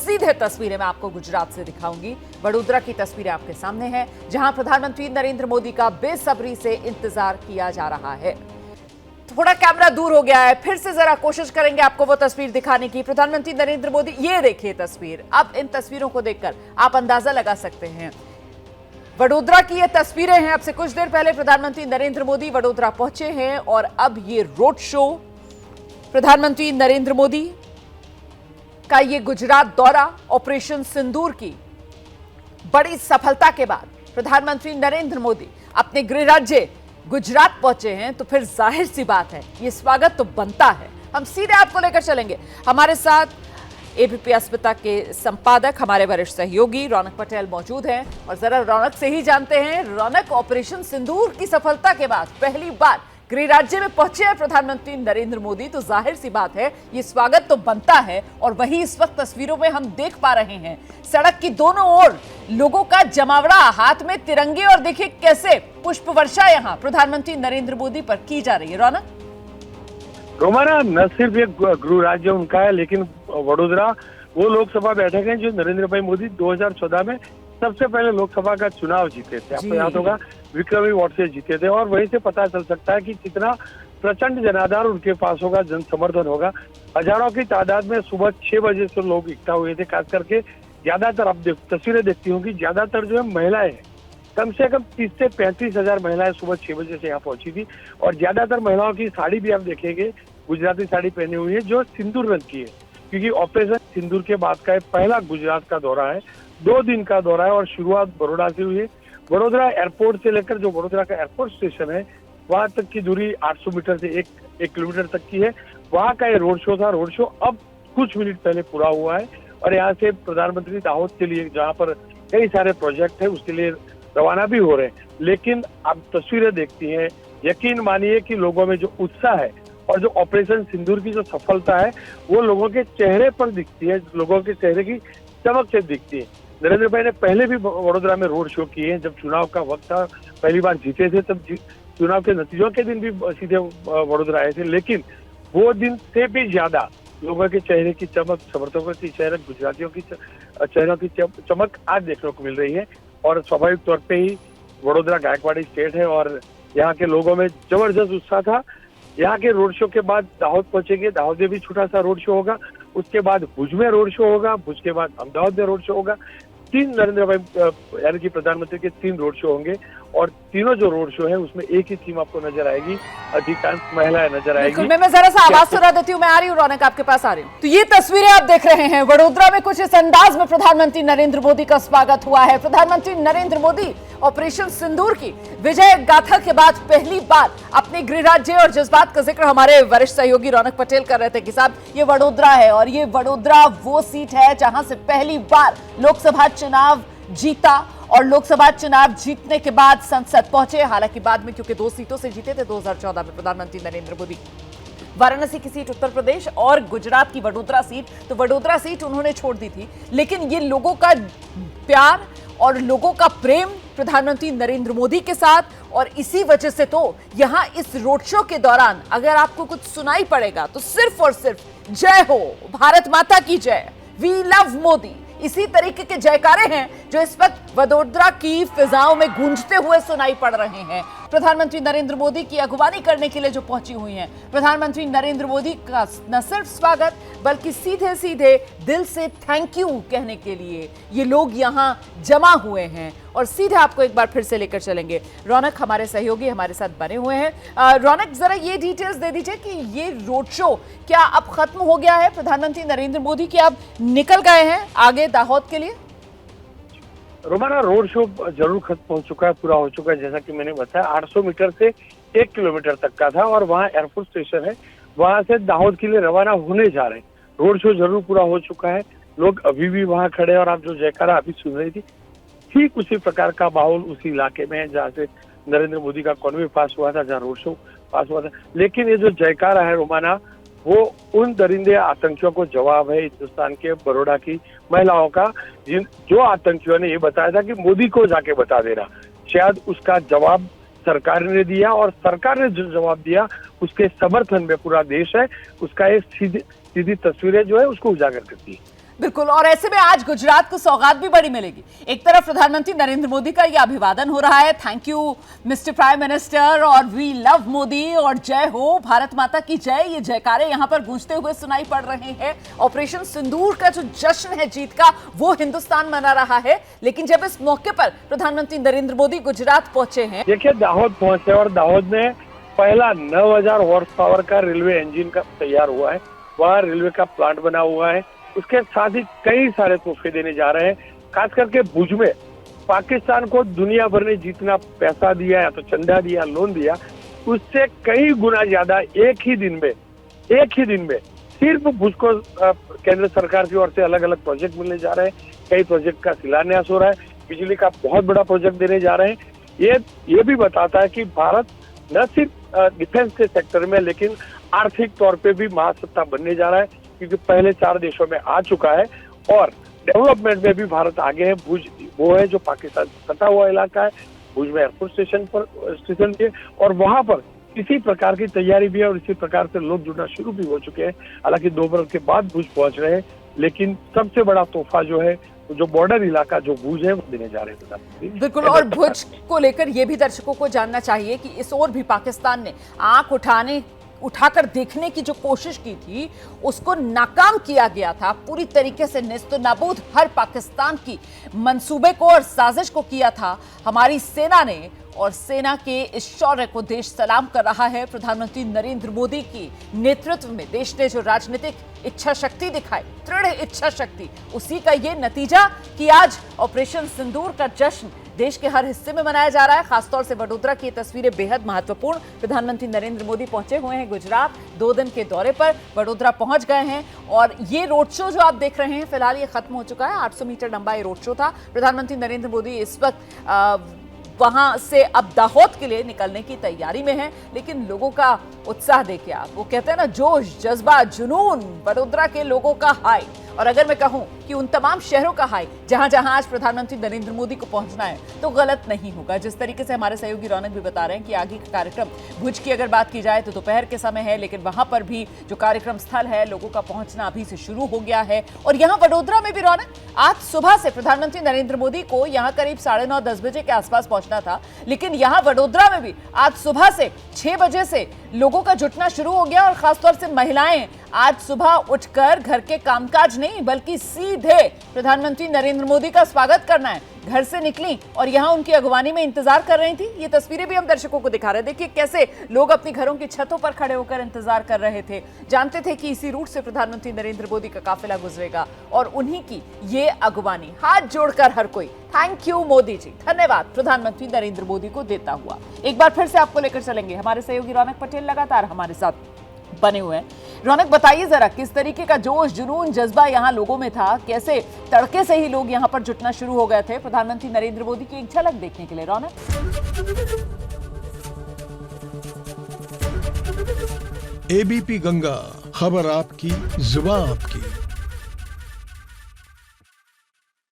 सीधे तस्वीरें मैं आपको गुजरात से दिखाऊंगी। वडोदरा की तस्वीरें आपके सामने हैं, जहां प्रधानमंत्री नरेंद्र मोदी का बेसब्री से इंतजार किया जा रहा है। थोड़ा कैमरा दूर हो गया है, फिर से जरा कोशिश करेंगे आपको वो तस्वीर दिखाने की। प्रधानमंत्री नरेंद्र मोदी, ये देखिए तस्वीर। अब इन तस्वीरों को देखकर आप अंदाजा लगा सकते हैं, वडोदरा की ये तस्वीरें हैं। अब से कुछ देर पहले प्रधानमंत्री नरेंद्र मोदी वडोदरा पहुंचे हैं और अब ये रोड शो, प्रधानमंत्री नरेंद्र मोदी का ये गुजरात दौरा, ऑपरेशन सिंदूर की बड़ी सफलता के बाद प्रधानमंत्री नरेंद्र मोदी अपने गृह राज्य गुजरात पहुंचे हैं, तो फिर जाहिर सी बात है ये स्वागत तो बनता है। हम सीधे आपको लेकर चलेंगे। हमारे साथ एबीपी अस्मिता के संपादक, हमारे वरिष्ठ सहयोगी रौनक पटेल मौजूद हैं और जरा रौनक से ही जानते हैं। रौनक, ऑपरेशन सिंदूर की सफलता के बाद पहली बार गृह राज्य में पहुंचे हैं प्रधानमंत्री नरेंद्र मोदी, तो जाहिर सी बात है ये स्वागत तो बनता है। और वहीं इस वक्त तस्वीरों में हम देख पा रहे हैं सड़क की दोनों ओर लोगों का जमावड़ा, हाथ में तिरंगे, और देखिए कैसे पुष्प वर्षा यहां प्रधानमंत्री नरेंद्र मोदी पर की जा रही है। रौनक, रोमाना न सिर्फ एक गृह राज्य उनका है, लेकिन वडोदरा वो लोकसभा बैठक है जो नरेंद्र भाई मोदी 2014 में सबसे पहले लोकसभा का चुनाव जीते थे। आपको याद होगा, विक्रमी वोट से जीते थे। और वहीं से पता चल सकता है कि कितना प्रचंड जनाधार उनके पास होगा, जन समर्थन होगा। हजारों की तादाद में सुबह 6 बजे से लोग इकट्ठा हुए थे। खास करके ज्यादातर, आप तस्वीरें देखती होंगी, ज्यादातर जो है महिलाएं हैं। कम से कम 30 से 35 हजार महिलाएं सुबह 6 बजे से यहाँ पहुंची थी। और ज्यादातर महिलाओं की साड़ी भी आप देखेंगे, गुजराती साड़ी पहनी हुई है जो सिंदूर रंग की है, क्योंकि ऑपरेशन सिंदूर के बाद का पहला गुजरात का दौरा है। 2 दिन का दौरा है और शुरुआत बड़ौदा से हुई है। वडोदरा एयरपोर्ट से लेकर जो वडोदरा का एयरपोर्ट स्टेशन है वहां तक की दूरी 800 मीटर से 1 किलोमीटर तक की है। वहां का ये रोड शो था। रोड शो अब कुछ मिनट पहले पूरा हुआ है और यहाँ से प्रधानमंत्री दाहोद के लिए, जहाँ पर कई सारे प्रोजेक्ट है, उसके लिए रवाना भी हो रहे हैं। लेकिन आप तस्वीरें देखती हैं, यकीन मानिए कि लोगों में जो उत्साह है और जो ऑपरेशन सिंदूर की जो सफलता है वो लोगों के चेहरे पर दिखती है, लोगों के चेहरे की चमक से दिखती है। नरेंद्र भाई ने पहले भी वडोदरा में रोड शो किए हैं। जब चुनाव का वक्त था, पहली बार जीते थे, तब चुनाव के नतीजों के दिन भी सीधे वडोदरा आए थे। लेकिन वो दिन से भी ज्यादा लोगों के चेहरे की चमक, समर्थकों की चेहरे, गुजरातियों की चेहरों की चमक आज देखने को मिल रही है। और स्वाभाविक तौर पे ही वडोदरा गायकवाड़ी स्टेट है और यहाँ के लोगों में जबरदस्त उत्साह था। यहाँ के रोड शो के बाद दाहोद पहुंचेंगे, दाहोद में भी छोटा सा रोड शो होगा। उसके बाद भुज में रोड शो होगा, भुज के बाद अहमदाबाद में रोड शो होगा। 3 नरेंद्र भाई यानी कि प्रधानमंत्री के 3 रोड शो होंगे और तीनों जो रोड शो है उसमें एक ही थीम आपको नजर आएगी, अधिकांश महिलाएं नजर आएगी। मैं जरा सा आवाज सुना देती हूँ, मैं आ रही हूँ रौनक, आपके पास आ रही हूँ। तो ये तस्वीरें आप देख रहे हैं, वडोदरा में कुछ इस अंदाज में प्रधानमंत्री नरेंद्र मोदी का स्वागत हुआ है। प्रधानमंत्री नरेंद्र मोदी ऑपरेशन सिंदूर की विजय गाथा के बाद पहली बार अपने गृह राज्य, और जिस बात का जिक्र हमारे वरिष्ठ सहयोगी रौनक पटेल कर रहे थे कि साहब ये वडोदरा है और ये वडोदरा वो सीट है जहां से पहली बार लोकसभा चुनाव जीता और लोकसभा चुनाव जीतने के बाद संसद पहुंचे। हालांकि बाद में क्योंकि 2 सीटों से जीते थे 2014 में प्रधानमंत्री नरेंद्र मोदी, वाराणसी की सीट उत्तर प्रदेश और गुजरात की वडोदरा सीट, तो वडोदरा सीट उन्होंने छोड़ दी थी। लेकिन ये लोगों का प्यार और लोगों का प्रेम प्रधानमंत्री नरेंद्र मोदी के साथ, और इसी वजह से तो यहां इस रोड शो के दौरान अगर आपको कुछ सुनाई पड़ेगा तो सिर्फ और सिर्फ जय हो, भारत माता की जय, वी लव मोदी, इसी तरीके के जयकारे हैं जो इस वक्त वडोदरा की फिजाओं में गूंजते हुए सुनाई पड़ रहे हैं। प्रधानमंत्री नरेंद्र मोदी की अगवानी करने के लिए जो पहुंची हुई हैं, प्रधानमंत्री नरेंद्र मोदी का न सिर्फ स्वागत बल्कि सीधे सीधे दिल से थैंक यू कहने के लिए ये लोग यहां जमा हुए हैं। और सीधे आपको एक बार फिर से लेकर चलेंगे। रौनक, हमारे सहयोगी हमारे साथ बने हुए हैं। रौनक, जरा ये डिटेल्स दे दीजिए कि ये रोड शो क्या अब खत्म हो गया है? प्रधानमंत्री नरेंद्र मोदी की अब निकल गए हैं आगे दाहोद के लिए? रोमाना, रोड शो जरूर खत्म हो चुका है, पूरा हो चुका है। जैसा कि मैंने बताया 800 मीटर से 1 किलोमीटर तक का था और वहाँ एयरपोर्ट स्टेशन है, वहाँ से दाहोद के लिए रवाना होने जा रहे हैं। रोड शो जरूर पूरा हो चुका है, लोग अभी भी वहाँ खड़े हैं और आप जो जयकारा अभी सुन रही थी, ठीक उसी प्रकार का माहौल उसी इलाके में है जहाँ से नरेंद्र मोदी का कॉन्वे पास हुआ था, जहाँ रोड शो पास हुआ था। लेकिन ये जो जयकारा है रोमाना, वो उन दरिंदे आतंकियों को जवाब है हिंदुस्तान के बड़ौदा की महिलाओं का, जो आतंकियों ने ये बताया था कि मोदी को जाके बता देना। शायद उसका जवाब सरकार ने दिया और सरकार ने जो जवाब दिया उसके समर्थन में पूरा देश है। उसका एक सीधी तस्वीरें जो है उसको उजागर करती है। बिल्कुल, और ऐसे में आज गुजरात को सौगात भी बड़ी मिलेगी। एक तरफ प्रधानमंत्री नरेंद्र मोदी का यह अभिवादन हो रहा है, thank you mister prime minister, और वी लव मोदी, और जय हो, भारत माता की जय, ये जयकारे यहां पर गूंजते हुए सुनाई पड़ रहे हैं। ऑपरेशन सिंदूर का जो जश्न है जीत का, वो हिंदुस्तान मना रहा है। लेकिन जब इस मौके पर प्रधानमंत्री नरेंद्र मोदी गुजरात पहुंचे हैं, देखिए दाहोद पहुंचे और दाहोद में पहला 9000 हॉर्स पावर का रेलवे इंजन का तैयार हुआ है, वहाँ रेलवे का प्लांट बना हुआ है। उसके साथ ही कई सारे तोहफे देने जा रहे हैं। खास करके भुज में पाकिस्तान को दुनिया भर ने जितना पैसा दिया या तो चंदा दिया, लोन दिया, उससे कई गुना ज्यादा एक ही दिन में सिर्फ भुज को केंद्र सरकार की ओर से अलग अलग प्रोजेक्ट मिलने जा रहे हैं। कई प्रोजेक्ट का शिलान्यास हो रहा है, बिजली का बहुत बड़ा प्रोजेक्ट देने जा रहे हैं। ये भी बताता है कि भारत न सिर्फ डिफेंस के सेक्टर में लेकिन आर्थिक तौर पे भी महासत्ता बनने जा रहा है, क्योंकि पहले 4 देशों में आ चुका है और डेवलपमेंट में भी भारत आगे है। भुज वो है जो पाकिस्तान से सटा हुआ इलाका है, भुज में एयरपोर्ट स्टेशन भी है और वहां पर इसी प्रकार की तैयारी भी है और इसी प्रकार से लोग जुड़ना शुरू भी हो चुके हैं। हालांकि 2 बरस के बाद भुज पहुंच रहे हैं, लेकिन सबसे बड़ा तोहफा जो है, जो बॉर्डर इलाका जो भुज है, वो देने जा रहे हैं प्रधानमंत्री। बिल्कुल, और भुज को लेकर यह भी दर्शकों को जानना चाहिए कि इस ओर भी पाकिस्तान ने आंख उठाकर देखने की जो कोशिश की थी, उसको नाकाम किया गया था। पूरी तरीके से नेस्तो नाबूद हर पाकिस्तान की मंसूबे को और साजिश को किया था हमारी सेना ने, और सेना के इस शौर्य को देश सलाम कर रहा है। प्रधानमंत्री नरेंद्र मोदी की नेतृत्व में देश ने जो राजनीतिक इच्छा शक्ति दिखाई, दृढ़ इच्छा शक्ति, उसी का ये नतीजा कि आज ऑपरेशन सिंदूर का जश्न देश के हर हिस्से में मनाया जा रहा है। खासतौर से वडोदरा की तस्वीरें बेहद महत्वपूर्ण। प्रधानमंत्री नरेंद्र मोदी पहुंचे हुए हैं गुजरात, 2 दिन के दौरे पर वडोदरा पहुंच गए हैं, और ये रोड शो जो आप देख रहे हैं, फिलहाल ये खत्म हो चुका है। 800 मीटर लंबा ये रोड शो था। प्रधानमंत्री नरेंद्र मोदी इस वक्त वहां से अब दाहोद के लिए निकलने की तैयारी में है। लेकिन लोगों का उत्साह देखिए आप, वो कहते हैं ना, जोश, जज्बा, जुनून, वडोदरा के लोगों का हाई। और अगर मैं कहूं कि उन तमाम शहरों का हाई जहां जहां आज प्रधानमंत्री नरेंद्र मोदी को पहुंचना है, तो गलत नहीं होगा। जिस तरीके से हमारे सहयोगी रौनक भी बता रहे हैं कि आगे का कार्यक्रम, भुज की अगर बात की जाए तो दोपहर के समय है, लेकिन वहां पर भी जो कार्यक्रम स्थल है, लोगों का पहुंचना अभी से शुरू हो गया है। और यहाँ वडोदरा में भी रौनक, आज सुबह से प्रधानमंत्री नरेंद्र मोदी को यहाँ करीब 9:30-10 बजे के आसपास पहुंचना था, लेकिन यहाँ वडोदरा में भी आज सुबह से 6 बजे से लोगों का जुटना शुरू हो गया। और खासतौर से महिलाएं आज सुबह उठकर घर के कामकाज नहीं, बल्कि सीधे प्रधानमंत्री नरेंद्र मोदी का स्वागत करना है, घर से निकली और यहां उनकी अगवानी में इंतजार कर रही थी। ये तस्वीरें भी हम दर्शकों को दिखा रहे हैं। देखिए कैसे लोग अपनी घरों की छतों पर खड़े होकर इंतजार कर रहे थे, जानते थे कि इसी रूट से प्रधानमंत्री नरेंद्र मोदी का काफिला गुजरेगा, और उन्हीं की ये अगवानी हाथ जोड़कर हर कोई थैंक यू मोदी जी, धन्यवाद प्रधानमंत्री नरेंद्र मोदी को देता हुआ। एक बार फिर से आपको लेकर चलेंगे, हमारे सहयोगी रौनक पटेल लगातार हमारे साथ बने हुए हैं। रौनक, बताइए जरा किस तरीके का जोश, जुनून, जज्बा यहाँ लोगों में था, कैसे तड़के से ही लोग यहाँ पर जुटना शुरू हो गए थे प्रधानमंत्री नरेंद्र मोदी की एक झलक देखने के लिए। रौनक, एबीपी गंगा, खबर आपकी, जुबान आपकी।